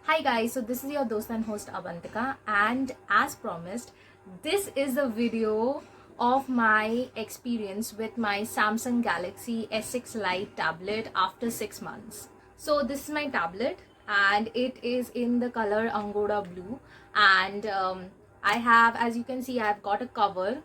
Hi guys, so this is your dost and host Avantika, and as promised, this is a video of my experience with my Samsung Galaxy S6 Lite tablet after 6 months. So this is my tablet and it is in the color Angoda blue, and I have, as you can see, I've got a cover.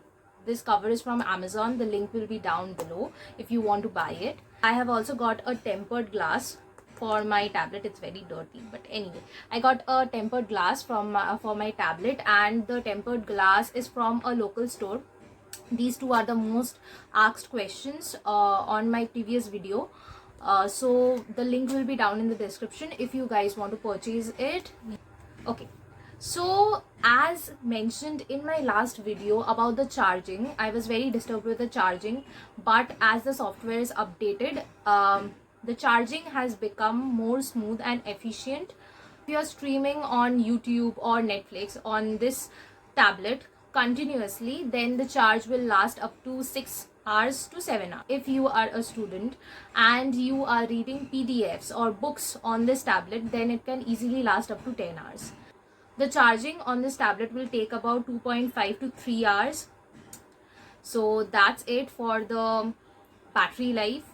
This cover is from Amazon. The link will be down below if you want to buy it. I have also got a tempered glass for my tablet. It's very dirty, but anyway, I got a tempered glass for my tablet, and the tempered glass is from a local store. These two are the most asked questions on my previous video, so the link will be down in the description if you guys want to purchase it. Okay, so as mentioned in my last video about the charging, I was very disturbed with the charging, but as the software is updated, the charging has become more smooth and efficient. If you are streaming on YouTube or Netflix on this tablet continuously, then the charge will last up to 6 hours to 7 hours. If you are a student and you are reading PDFs or books on this tablet, then it can easily last up to 10 hours. The charging on this tablet will take about 2.5 to 3 hours. So that's it for the battery life.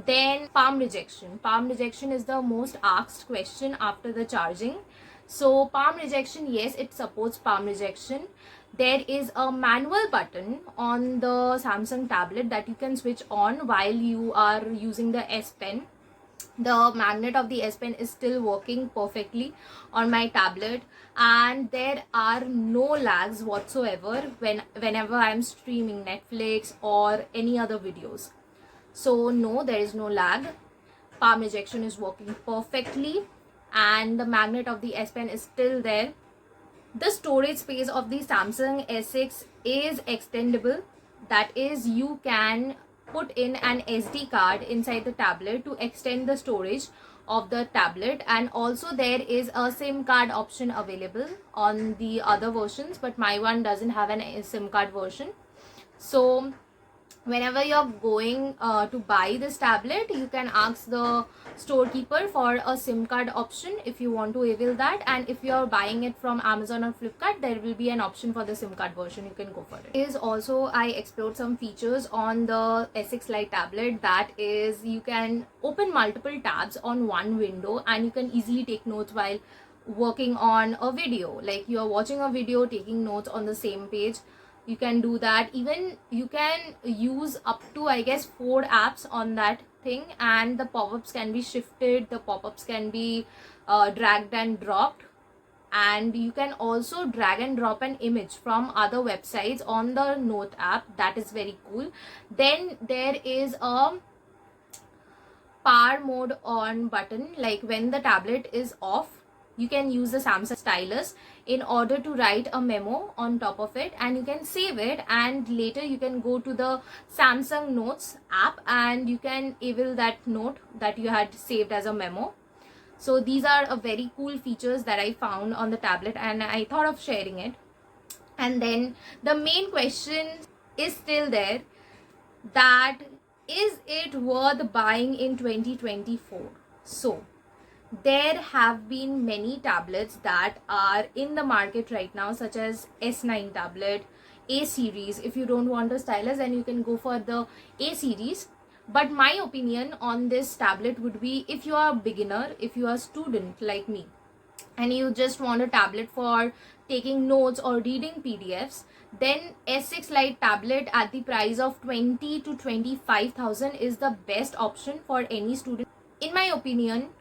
Then palm rejection. Palm rejection is the most asked question after the charging. So palm rejection, yes, it supports palm rejection. There is a manual button on the Samsung tablet that you can switch on while you are using the S Pen. The magnet of the S Pen is still working perfectly on my tablet, and there are no lags whatsoever whenever I'm streaming Netflix or any other videos. So no, there is no lag. Palm ejection is working perfectly, and the magnet of the S Pen is still there. The storage space of the Samsung S6 is extendable. That is, you can put in an SD card inside the tablet to extend the storage of the tablet, and also there is a SIM card option available on the other versions, but my one doesn't have an SIM card version. So whenever you're going to buy this tablet, you can ask the storekeeper for a SIM card option if you want to avail that, and if you're buying it from Amazon or Flipkart, there will be an option for the SIM card version. You can go for it. Is also, I explored some features on the S6 Lite tablet. That is, you can open multiple tabs on one window and you can easily take notes while working on a video. Like you're watching a video, taking notes on the same page, you can do that. Even you can use up to, I guess, 4 apps on that thing, and the pop-ups can be shifted, the pop-ups can be dragged and dropped, and you can also drag and drop an image from other websites on the Note app. That is very cool. Then there is a power mode on button. Like when the tablet is off, you can use the Samsung stylus in order to write a memo on top of it, and you can save it, and later you can go to the Samsung Notes app and you can avail that note that you had saved as a memo. So these are a very cool features that I found on the tablet, and I thought of sharing it. And then the main question is still there, that is it worth buying in 2024? So there have been many tablets that are in the market right now, such as S9 tablet, A series. If you don't want a stylus, then you can go for the A series. But my opinion on this tablet would be, if you are a beginner, if you are a student like me, and you just want a tablet for taking notes or reading PDFs, then S6 Lite tablet at the price of 20 to 25,000 is the best option for any student. In my opinion,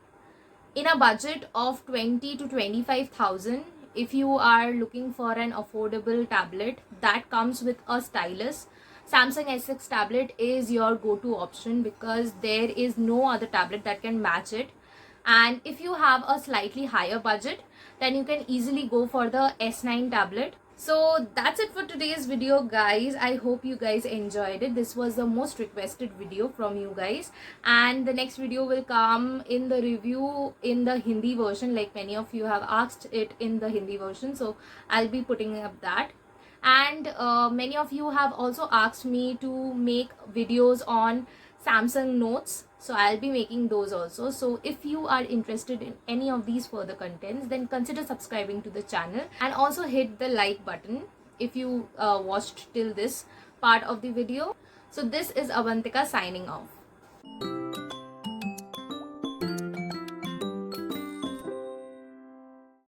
in a budget of 20 to 25,000, if you are looking for an affordable tablet that comes with a stylus, Samsung S6 tablet is your go-to option, because there is no other tablet that can match it. And if you have a slightly higher budget, then you can easily go for the S9 tablet. So that's it for today's video, guys. I hope you guys enjoyed it. This was the most requested video from you guys, and the next video will come in the review in the Hindi version, like many of you have asked it in the Hindi version, so I'll be putting up that. And many of you have also asked me to make videos on Samsung Notes. So I'll be making those also. So if you are interested in any of these further contents, then consider subscribing to the channel and also hit the like button if you watched till this part of the video. So this is Avantika signing off.